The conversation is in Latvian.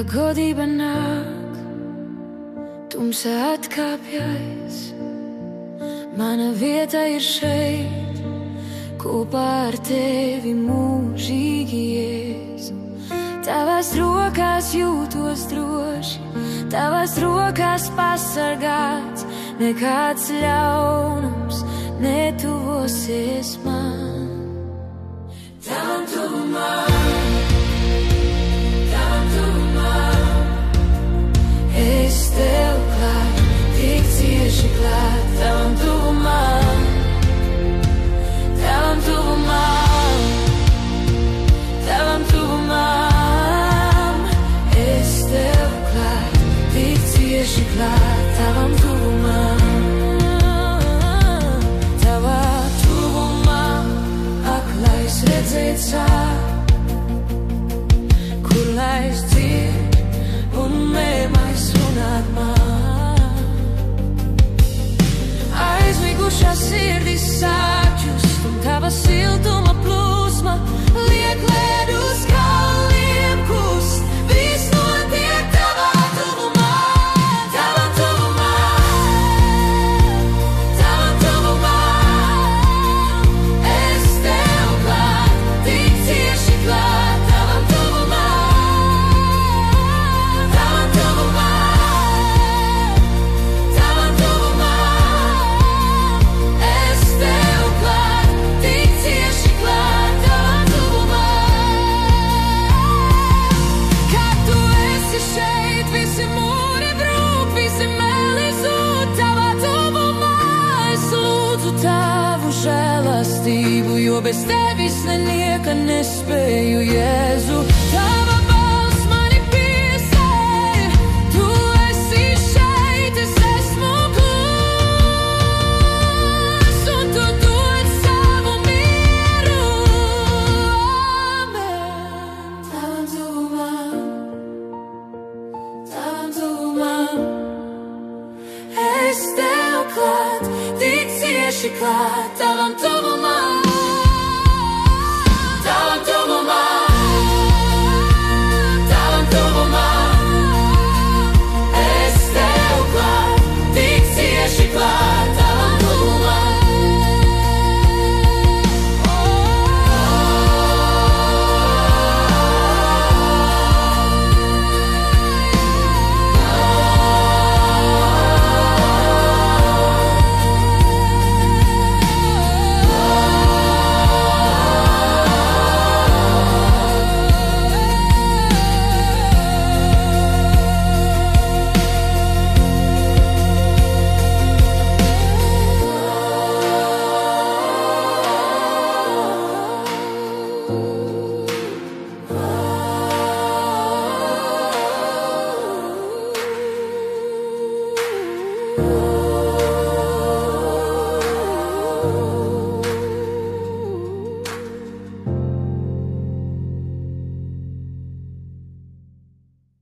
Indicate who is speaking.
Speaker 1: godība nāk, tumsa atkāpjas. Mana vieta ir šeit, kopā ar tevi mūžīgi, Jēzu. Tavās rokās jūtos droši, tavās rokās pasargāts, nekāds ļaunums netuvosies man. Tavam tuvumā, es tev klāt, tik cieši klāt. Tavam tuvumā, tavam tuvumā, tavam tuvumā, es tev klāt, tik cieši klāt. Tavam tuvumā, tavā tuvumā, aklais redzēt sāk, kur lais dzied un mēmais runāt man. Aizmigušā sirdis sāk just, un tava siltuma plūsma liek ledus kalniem kust. Viss notiek tavā tuvumā, tavā tuvumā, tavā tuvumā. Es tev klāt, tik cieši klāt. Tavā tuvumā, tavā tuvumā, tavā tuvumā. Es tev klāt, tik cieši klāt. Tavā tuvumā. Kad tu esi šeit, visi mūri brūk, visi meli zūd. Tavā tuvumā es lūdzu tavu žēlastību, jo bez tevis nenieka nespēju, Jēzu. Tava balss mani piesēja, tu esi šeit, es esmu kluss, un tu dod savu mieru. Amen. Tavam tuvumā, tavam tuvumā, es tev klāt, tik cieši klāt. Tavam tuvumā.